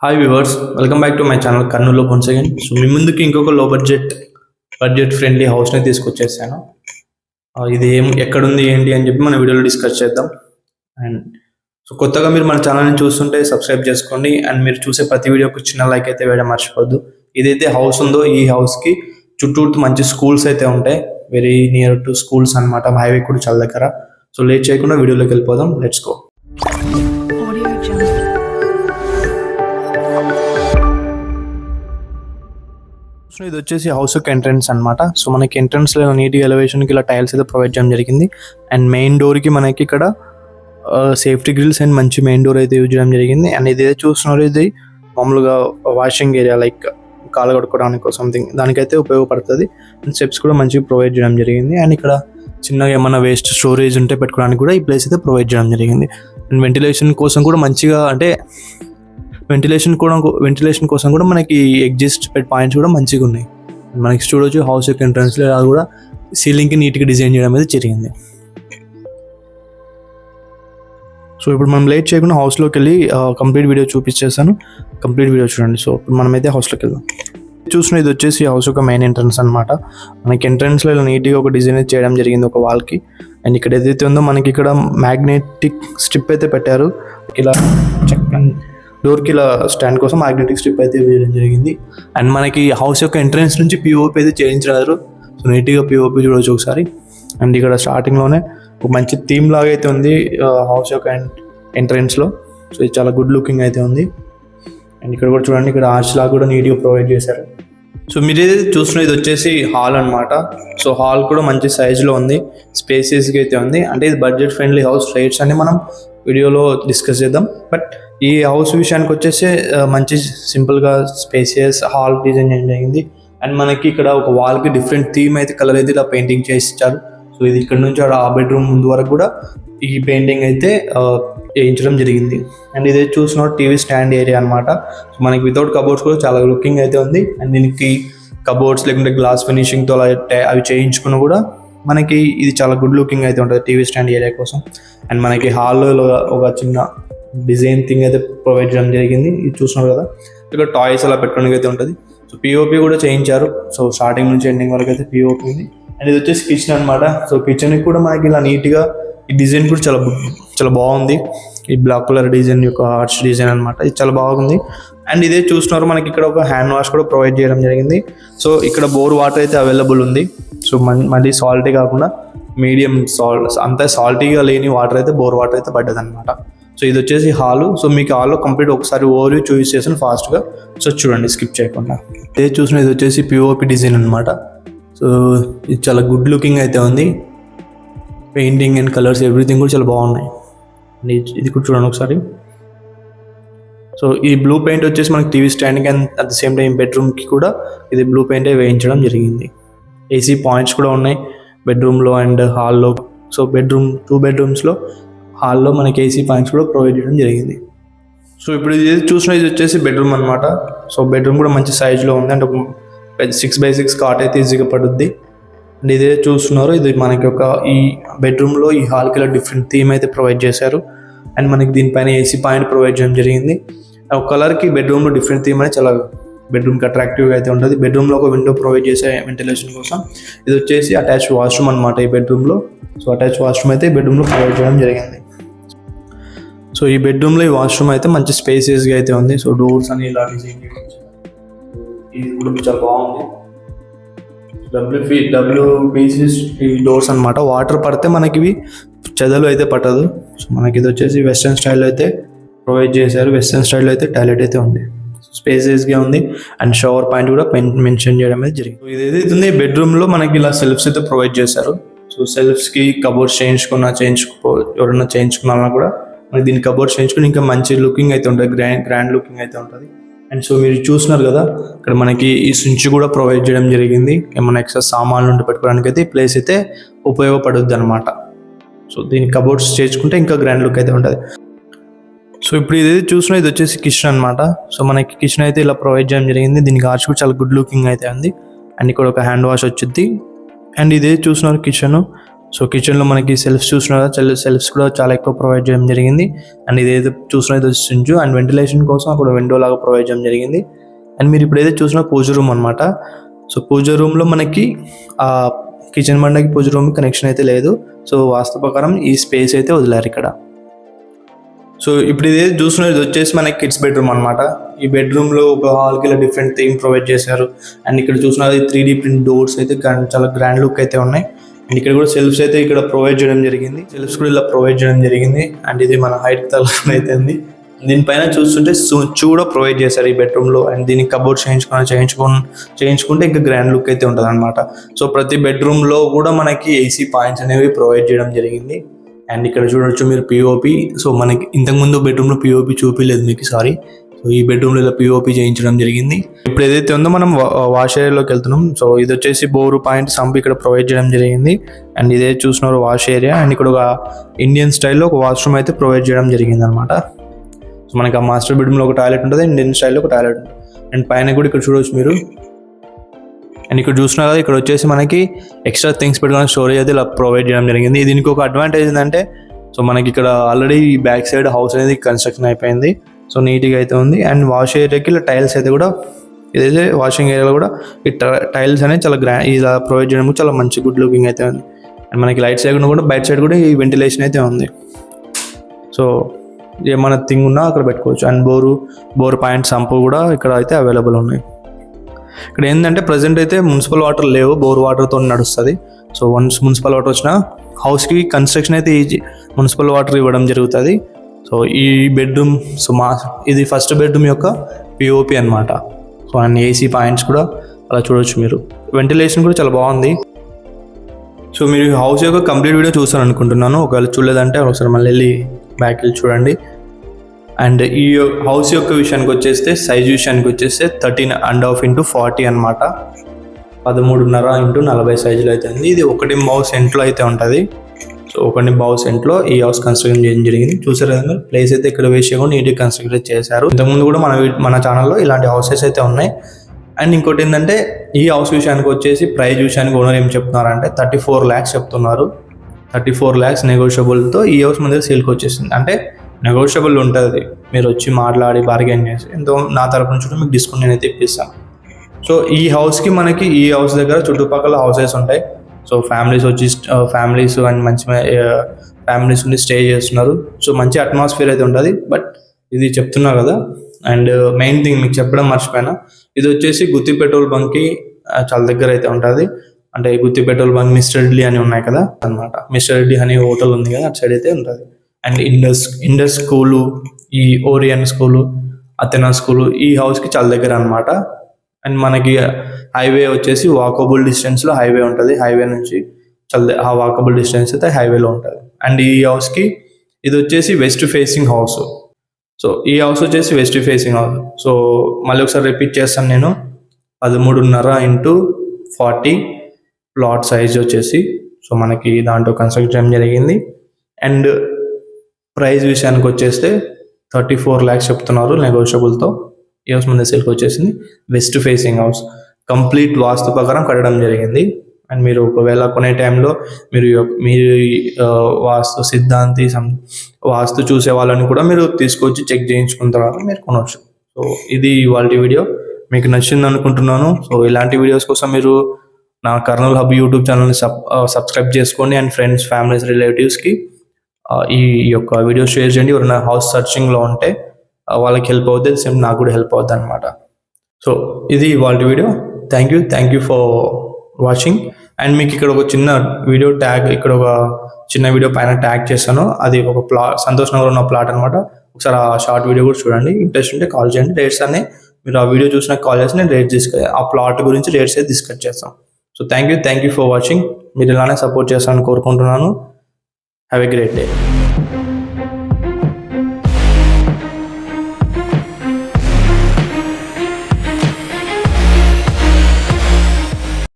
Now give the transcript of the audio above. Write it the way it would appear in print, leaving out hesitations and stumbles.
Hi viewers, welcome back to my channel Kurnool once again. So మీ ముందుకి ఇంకొక లో బడ్జెట్ ఫ్రెండ్లీ హౌస్ని తీసుకొచ్చేసాను. ఇది ఎక్కడుంది ఏంటి అని చెప్పి మన వీడియోలో డిస్కస్ చేద్దాం. అండ్ సో కొత్తగా మీరు మన ఛానల్ని చూస్తుంటే సబ్స్క్రైబ్ చేసుకోండి. అండ్ మీరు చూసే ప్రతి వీడియోకి చిన్న లైక్ అయితే వేయడం మర్చిపోద్దు. ఇదైతే హౌస్ ఉందో ఈ హౌస్కి చుట్టూ మంచి స్కూల్స్ అయితే ఉంటాయి, వెరీ నియర్ టు స్కూల్స్ అనమాట. హైవే కూడా చాలా దగ్గర. సో లేట్ చేయకుండా వీడియోలోకి వెళ్ళిపోదాం. Let's go. సో ఇది వచ్చేసి హౌస్ యొక్క ఎంట్రన్స్ అనమాట. సో మనకి ఎంట్రన్స్ లో నీట్గా ఎలివేషన్కి ఇలా టైల్స్ అయితే ప్రొవైడ్ చేయడం జరిగింది. అండ్ మెయిన్ డోర్కి మనకి ఇక్కడ సేఫ్టీ గ్రిల్స్ అండ్ మంచి మెయిన్ డోర్ అయితే యూజ్ చేయడం జరిగింది. అండ్ ఇది చూస్తున్నారు, ఇది మామూలుగా వాషింగ్ ఏరియా, లైక్ కాలు కడుక్కోవడానికి సంథింగ్ దానికైతే ఉపయోగపడుతుంది. అండ్ స్టెప్స్ కూడా మంచిగా ప్రొవైడ్ చేయడం జరిగింది. అండ్ ఇక్కడ చిన్నగా ఏమన్నా వేస్ట్ స్టోరేజ్ ఉంటే పెట్టుకోవడానికి కూడా ఈ ప్లేస్ అయితే ప్రొవైడ్ చేయడం జరిగింది. అండ్ వెంటిలేషన్ కోసం కూడా మంచిగా, అంటే వెంటిలేషన్ కోసం కూడా మనకి ఎగ్జిస్ట్ పాయింట్స్ కూడా మంచిగా ఉన్నాయి. మనకి చూడవచ్చు హౌస్ యొక్క ఎంట్రన్స్లో అది కూడా సీలింగ్కి నీట్గా డిజైన్ చేయడం అనేది జరిగింది. సో ఇప్పుడు మనం లేట్ చేయకుండా హౌస్లోకి వెళ్ళి కంప్లీట్ వీడియో చూపించేసాను. కంప్లీట్ వీడియో చూడండి. సో ఇప్పుడు మనమైతే హౌస్లోకి వెళ్దాం. చూసిన ఇది వచ్చేసి హౌస్ యొక్క మెయిన్ ఎంట్రన్స్ అనమాట. మనకి ఎంట్రన్స్లో ఇలా నీట్గా ఒక డిజైన్ చేయడం జరిగింది ఒక వాల్కి. అండ్ ఇక్కడ ఏదైతే ఉందో మనకి ఇక్కడ మ్యాగ్నెటిక్ స్ట్రిప్ అయితే పెట్టారు. ఇలా డోర్కి ఇలా స్టాండ్ కోసం మ్యాగ్నెటిక్ స్ట్రిప్ అయితే వేయడం జరిగింది. అండ్ మనకి హౌస్ యొక్క ఎంట్రన్స్ నుంచి పిఓపి అయితే చేయించారు. సో నీట్గా పిఓపి చూడవచ్చు ఒకసారి. అండ్ ఇక్కడ స్టార్టింగ్లోనే ఒక మంచి థీమ్ లాగా అయితే ఉంది హౌస్ యొక్క ఎంట్రన్స్లో. సో ఇది చాలా గుడ్ లుకింగ్ అయితే ఉంది. అండ్ ఇక్కడ కూడా చూడండి, ఇక్కడ ఆర్చ్ లాగా కూడా నీట్గా ప్రొవైడ్ చేశారు. సో మీరు ఏదైతే చూస్తున్న ఇది వచ్చేసి హాల్ అనమాట. సో హాల్ కూడా మంచి సైజులో ఉంది, స్పేసియస్గా అయితే ఉంది. అంటే ఇది బడ్జెట్ ఫ్రెండ్లీ హౌస్. రేట్స్ అని మనం వీడియోలో డిస్కస్ చేద్దాం. బట్ ఈ హౌస్ విషయానికి వచ్చేసి మంచి సింపుల్గా స్పేసియస్ హాల్ డిజైన్ చేయడం జరిగింది. అండ్ మనకి ఇక్కడ ఒక వాల్కి డిఫరెంట్ థీమ్ అయితే కలర్ అయితే ఇలా పెయింటింగ్ చేసి ఇచ్చారు. సో ఇది ఇక్కడ నుంచి ఆ బెడ్రూమ్ ముందు వరకు కూడా ఈ పెయింటింగ్ అయితే వేయించడం జరిగింది. అండ్ ఇదే చూసిన టీవీ స్టాండ్ ఏరియా అనమాట. సో మనకి వితౌట్ కబోర్డ్స్ కూడా చాలా లుకింగ్ అయితే ఉంది. అండ్ దీనికి కబోర్డ్స్ లేకుంటే గ్లాస్ ఫినిషింగ్తో అవి చేయించుకున్న కూడా మనకి ఇది చాలా గుడ్ లుకింగ్ అయితే ఉంటుంది టీవీ స్టాండ్ ఏరియా కోసం. అండ్ మనకి హాల్లో ఒక చిన్న డిజైన్ థింగ్ అయితే ప్రొవైడ్ చేయడం జరిగింది. ఇది చూస్తున్నారు కదా, ఇక్కడ టాయ్స్ అలా పెట్టుకోవడానికి అయితే ఉంటుంది. సో పిఓపి కూడా చేయించారు. సో స్టార్టింగ్ నుంచి ఎండింగ్ వరకు అయితే పిఓపి ఉంది. అండ్ ఇది వచ్చేసి కిచెన్ అనమాట. సో కిచెన్కి కూడా మనకి ఇలా నీట్గా ఈ డిజైన్ కూడా చాలా బాగుంది. ఈ బ్లాక్ కలర్ డిజైన్ యొక్క ఆర్చ్ డిజైన్ అనమాట, ఇది చాలా బాగుంది. అండ్ ఇదే చూస్తున్నారు, మనకి ఇక్కడ ఒక హ్యాండ్ వాష్ కూడా ప్రొవైడ్ చేయడం జరిగింది. సో ఇక్కడ బోర్ వాటర్ అయితే అవైలబుల్ ఉంది. సో మళ్ళీ సాల్టీ కాకుండా మీడియం అంతా సాల్టీగా లేని వాటర్ అయితే బోర్ వాటర్ అయితే పడ్డది అనమాట. సో ఇది వచ్చేసి హాలు. సో మీకు హాల్లో కంప్లీట్ ఒకసారి ఓవర్వ్యూ చూస్ చేసాను ఫాస్ట్గా. సో చూడండి స్కిప్ చేయకుండా. ఇదే చూసిన ఇది వచ్చేసి పిఓపి డిజైన్ అనమాట. సో ఇది చాలా గుడ్ లుకింగ్ అయితే ఉంది. పెయింటింగ్ అండ్ కలర్స్ ఎవ్రీథింగ్ కూడా చాలా బాగున్నాయి. ఇది కూడా చూడండి ఒకసారి. సో ఈ బ్లూ పెయింట్ వచ్చేసి మనకి టీవీ స్టాండ్కి and at the same time బెడ్రూమ్కి కూడా ఇది బ్లూ పెయింటే వేయించడం జరిగింది. ఏసీ పాయింట్స్ కూడా ఉన్నాయి బెడ్రూమ్లో అండ్ హాల్లో. సో టూ బెడ్రూమ్స్లో హాల్లో మనకి ఏసీ పాయింట్స్ కూడా ప్రొవైడ్ చేయడం జరిగింది. సో ఇప్పుడు ఇది చూసిన ఇది వచ్చేసి బెడ్రూమ్ అనమాట. సో బెడ్రూమ్ కూడా మంచి సైజులో ఉంది. అంటే 6x6 కాట్ అయితే ఈజీగా పడుద్ది. అండ్ ఇదే చూస్తున్నారు, ఇది మనకి ఒక ఈ బెడ్రూమ్లో ఈ హాల్కి ఇలా డిఫరెంట్ థీమ్ అయితే ప్రొవైడ్ చేశారు. అండ్ మనకి దీనిపైన ఏసీ పాయింట్ ప్రొవైడ్ చేయడం జరిగింది. ఒక కలర్కి బెడ్రూమ్లో డిఫరెంట్ థీమ్ అనేది చాలా బెడ్రూమ్కి అట్రాక్టివ్గా అయితే ఉంటుంది. బెడ్రూమ్లో ఒక విండో ప్రొవైడ్ చేసే వెంటిలేషన్ కోసం. ఇది వచ్చేసి అటాచ్ వాష్రూమ్ అనమాట ఈ బెడ్రూమ్లో. సో అటాచ్ వాష్రూమ్ అయితే ఈ బెడ్రూమ్లో ప్రొవైడ్ చేయడం జరిగింది. సో ఈ బెడ్రూమ్లో ఈ వాష్రూమ్ అయితే మంచి స్పేసియస్గా అయితే ఉంది. సో డోర్స్ అని ఇలా డిజైన్ చేయడం, ఇది కూడా చాలా బాగుంది. WPC ఈ డోర్స్ అనమాట. వాటర్ పడితే మనకి ఇవి చెదలు అయితే పట్టదు. సో మనకి ఇది వచ్చేసి వెస్ట్రన్ స్టైల్లో అయితే ప్రొవైడ్ చేశారు. వెస్ట్రన్ స్టైల్లో అయితే టాయిలెట్ అయితే ఉంది, స్పేసియస్గా ఉంది. అండ్ షవర్ పాయింట్ కూడా మెన్షన్ చేయడం అయితే జరిగింది. ఇది ఏదైతే ఉంది బెడ్రూమ్లో మనకి ఇలా సెల్ఫ్స్ అయితే ప్రొవైడ్ చేశారు. సో సెల్ఫ్స్కి కబోర్డ్స్ ఎవరైనా చేయించుకున్నా కూడా మనకి దీన్ని కబోర్డ్స్ చేయించుకుని ఇంకా మంచి లుకింగ్ అయితే ఉంటుంది, గ్రాండ్ లుకింగ్ అయితే ఉంటుంది. అండ్ సో మీరు చూస్తున్నారు కదా, ఇక్కడ మనకి ఈ స్విచ్ కూడా ప్రొవైడ్ చేయడం జరిగింది. ఏమైనా ఎక్స్ట్రా సామాన్లు ఉంటే పెట్టుకోవడానికి అయితే ఈ ప్లేస్ అయితే ఉపయోగపడుద్ది అనమాట. సో దీనికి కబోర్డ్స్ చేసుకుంటే ఇంకా గ్రాండ్ లుక్ అయితే ఉంటుంది. సో ఇప్పుడు ఇది చూసినా ఇది వచ్చేసి కిచెన్ అనమాట. సో మనకి కిచెన్ అయితే ఇలా ప్రొవైడ్ చేయడం జరిగింది. దీనికి ఆర్చ్ కూడా చాలా గుడ్ లుకింగ్ అయితే ఉంది. అండ్ ఇక్కడ ఒక హ్యాండ్ వాష్ వచ్చింది. అండ్ ఇదే చూస్తున్నారు కిచెన్. సో కిచెన్లో మనకి సెల్ఫ్స్ చూసినా సెల్ఫ్స్ కూడా చాలా ఎక్కువ ప్రొవైడ్ చేయడం జరిగింది. అండ్ ఇదైతే చూసినా ఇది సింజు అండ్ వెంటిలేషన్ కోసం అక్కడ విండో లాగా ప్రొవైడ్ చేయడం జరిగింది. అండ్ మీరు ఇప్పుడు ఏదైతే చూసినా పూజ రూమ్ అనమాట. సో పూజ రూమ్లో మనకి కిచెన్ బండకి పూజ రూమ్ కనెక్షన్ అయితే లేదు. సో వాస్తు ప్రకారం ఈ స్పేస్ అయితే వదిలారు ఇక్కడ. సో ఇప్పుడు ఇదే చూస్తున్నది ఇది వచ్చేసి మనకి కిడ్స్ బెడ్రూమ్ అనమాట. ఈ బెడ్రూమ్లో ఒక హాల్కి ఇలా డిఫరెంట్ థీమ్ ప్రొవైడ్ చేశారు. అండ్ ఇక్కడ చూసినది 3D ప్రింట్ డోర్స్ అయితే చాలా గ్రాండ్ లుక్ అయితే ఉన్నాయి. అండ్ ఇక్కడ కూడా సెల్ఫ్స్ అయితే ఇక్కడ ప్రొవైడ్ చేయడం జరిగింది. సెల్ఫ్స్ కూడా ఇలా ప్రొవైడ్ చేయడం జరిగింది. అండ్ ఇది మన హైట్ తలన అయితే ఉంది. దీనిపైన చూస్తుంటే కూడా ప్రొవైడ్ చేశారు ఈ బెడ్రూమ్లో. అండ్ దీనికి కబోర్డ్ చేయించుకుంటే ఇంకా గ్రాండ్ లుక్ అయితే ఉంటుంది అనమాట. సో ప్రతి బెడ్రూమ్లో కూడా మనకి AC పాయింట్స్ అనేవి ప్రొవైడ్ చేయడం జరిగింది. అండ్ ఇక్కడ చూడొచ్చు మీరు POP. సో మనకి ఇంతకుముందు బెడ్రూమ్లో POP చూపించలేదు మీకు, సారీ. సో ఈ బెడ్రూమ్లో ఇలా POP చేయించడం జరిగింది. ఇప్పుడు ఏదైతే ఉందో మనం వాష్ ఏరియాలోకి వెళ్తున్నాం. సో ఇది వచ్చేసి బోరు పాయింట్ సంప్ ఇక్కడ ప్రొవైడ్ చేయడం జరిగింది. అండ్ ఇదే చూస్తున్నారు వాష్ ఏరియా. అండ్ ఇక్కడ ఒక ఇండియన్ స్టైల్లో ఒక వాష్రూమ్ అయితే ప్రొవైడ్ చేయడం జరిగింది అనమాట. సో మనకి ఆ మాస్టర్ బెడ్రూమ్లో ఒక టాయిలెట్ ఉంటుంది, ఇండియన్ స్టైల్లో ఒక టాయిలెట్ ఉంటుంది. అండ్ పైన కూడా ఇక్కడ చూడవచ్చు మీరు. అండ్ ఇక్కడ చూసినా ఇక్కడ వచ్చేసి మనకి ఎక్స్ట్రా థింగ్స్ పెట్టుకోవడానికి స్టోరేజ్ అయితే ఇలా ప్రొవైడ్ చేయడం జరిగింది. దీనికి ఒక అడ్వాంటేజ్ ఏంటంటే సో మనకి ఇక్కడ ఆల్రెడీ బ్యాక్ సైడ్ హౌస్ అనేది కన్స్ట్రక్షన్ అయిపోయింది. సో నీట్గా అయితే ఉంది. అండ్ వాష్ ఏరియాకి ఇలా టైల్స్ అయితే కూడా ఇదైతే వాషింగ్ ఏరియాలో కూడా ఈ టైల్స్ అనేది చాలా ఇలా ప్రొవైడ్ చేయడం చాలా మంచి గుడ్ లుకింగ్ అయితే ఉంది. అండ్ మనకి లైట్ సైడ్ కూడా బయట సైడ్ కూడా ఈ వెంటిలేషన్ అయితే ఉంది. సో ఏమైనా థింగ్ ఉన్నా అక్కడ పెట్టుకోవచ్చు. అండ్ బోర్ పాయింట్ సంపు కూడా ఇక్కడ అయితే అవైలబుల్ ఉన్నాయి. ఇక్కడ ఏంటంటే ప్రజెంట్ అయితే మున్సిపల్ వాటర్ లేవు, బోర్ వాటర్తో నడుస్తుంది. సో వన్స్ మున్సిపల్ వాటర్ వచ్చినా హౌస్కి కన్స్ట్రక్షన్ అయితే మున్సిపల్ వాటర్ ఇవ్వడం జరుగుతుంది. సో ఈ బెడ్రూమ్ ఇది ఫస్ట్ బెడ్రూమ్ యొక్క POP అనమాట. సో అండ్ AC పాయింట్స్ కూడా అలా చూడవచ్చు మీరు. వెంటిలేషన్ కూడా చాలా బాగుంది. సో మీరు హౌస్ యొక్క కంప్లీట్ వీడియో చూస్తాను అనుకుంటున్నాను. ఒకవేళ చూడలేదంటే ఒకసారి మళ్ళీ వెళ్ళి బ్యాక్ వెళ్ళి చూడండి. అండ్ ఈ హౌస్ యొక్క విషయానికి వచ్చేస్తే సైజ్ విషయానికి వచ్చేస్తే 13.5 x 40 అనమాట. 13.5 x 40 సైజులో అయితే ఉంది. ఇది 1.5 సెంట్లో అయితే ఉంటుంది. సో 1.5 సెంట్లో ఈ హౌస్ కన్స్ట్రక్షన్ చేయడం జరిగింది. చూసారు కదా ప్లేస్ అయితే ఇక్కడ వేసి కూడా నీట్గా కన్స్ట్రక్ట్ చేశారు. ఇంతకుముందు కూడా మన ఛానల్లో ఇలాంటి హౌసెస్ అయితే ఉన్నాయి. అండ్ ఇంకోటి ఏంటంటే ఈ హౌస్ విషయానికి వచ్చేసి ప్రైస్ విషయానికి ఓనర్ ఏం చెప్తున్నారంటే 34 lakhs చెప్తున్నారు. 34 lakhs నెగోషియబుల్తో ఈ హౌస్ మన దగ్గర సేల్కి వచ్చేసింది. అంటే నెగోషియబుల్ ఉంటుంది, మీరు వచ్చి మాట్లాడి బార్గెన్ చేసి ఎంతో నా తరపు నుంచి మీకు డిస్కౌంట్ నేనైతే ఇప్పిస్తాను. సో ఈ హౌస్కి మనకి ఈ హౌస్ దగ్గర చుట్టుపక్కల హౌసెస్ ఉంటాయి. సో ఫ్యామిలీస్ అండ్ మంచి ఫ్యామిలీస్ ఉండి స్టే చేస్తున్నారు. సో మంచి అట్మాస్ఫియర్ అయితే ఉంటుంది. బట్ ఇది చెప్తున్నా కదా. అండ్ మెయిన్ థింగ్ మీకు చెప్పడం మర్చిపోయినా, ఇది వచ్చేసి గుత్తి పెట్రోల్ బంక్కి చాలా దగ్గర అయితే ఉంటుంది. అంటే గుత్తి పెట్రోల్ బంక్ మిస్టర్ ఇడ్లీ అని ఉన్నాయి కదా అనమాట. మిస్టర్ ఇడ్లీ అనే హోటల్ ఉంది కదా, అటు సైడ్ అయితే ఉంటుంది. అండ్ ఇండస్ స్కూలు, ఈ ఓరియన్ స్కూలు, అథెనా స్కూలు ఈ హౌస్కి చాలా దగ్గర అనమాట. అండ్ మనకి హైవే వచ్చేసి వాకబుల్ డిస్టెన్స్లో హైవే ఉంటుంది. హైవే నుంచి ఆ వాకబుల్ డిస్టెన్స్ అయితే హైవేలో ఉంటుంది. అండ్ ఈ హౌస్కి ఇది వచ్చేసి వెస్ట్ ఫేసింగ్ హౌస్. సో ఈ హౌస్ వచ్చేసి వెస్ట్ ఫేసింగ్ హౌస్. సో మళ్ళీ ఒకసారి రిపీట్ చేస్తాను నేను. 13.5 x 40 ప్లాట్ సైజ్ వచ్చేసి సో మనకి దాంట్లో కన్స్ట్రక్ట్ చేయడం జరిగింది. అండ్ ప్రైస్ విషయానికి వచ్చేస్తే 34 lakhs చెప్తున్నారు నెగోషియబుల్తో. ఈ హౌస్ మన సేల్కి వచ్చేసింది. వెస్ట్ ఫేసింగ్ హౌస్ కంప్లీట్ వాస్తు ప్రకారం కట్టడం జరిగింది. అండ్ మీరు ఒకవేళ కొనే టైంలో మీరు వాస్తు సిద్ధాంతి వాస్తు చూసే వాళ్ళని కూడా మీరు తీసుకొచ్చి చెక్ చేయించుకున్న తర్వాత మీరు కొనవచ్చు. సో ఇది ఇవాళ వీడియో మీకు నచ్చింది అనుకుంటున్నాను. సో ఇలాంటి వీడియోస్ కోసం మీరు నా కర్నూల్ హబ్ యూట్యూబ్ ఛానల్ని సబ్స్క్రైబ్ చేసుకోండి. అండ్ ఫ్రెండ్స్, ఫ్యామిలీస్, రిలేటివ్స్కి ఈ యొక్క వీడియో షేర్ చేయండి. ఎవరైనా హౌస్ సర్చింగ్లో ఉంటే వాళ్ళకి హెల్ప్ అవుతుంది, సేమ్ నాకు కూడా హెల్ప్ అవుతుంది అనమాట. సో ఇది ఇవాళ video. Thank you for watching. And మీకు ఇక్కడ ఒక చిన్న వీడియో ట్యాగ్, ఇక్కడ ఒక చిన్న వీడియో పైన ట్యాగ్ చేస్తాను. అది ఒక సంతోష్ నగర్ ఉన్న ప్లాట్ అనమాట. ఒకసారి ఆ షార్ట్ వీడియో కూడా చూడండి. ఇంట్రెస్ట్ ఉంటే కాల్ చేయండి. రేట్స్ అన్నీ మీరు ఆ వీడియో చూసిన కాల్ చేసి నేను ఆ ప్లాట్ గురించి రేట్స్ అయితే డిస్కస్ చేస్తాం. So thank you for watching. మీరు ఇలానే సపోర్ట్ చేస్తారని కోరుకుంటున్నాను. Have a great day.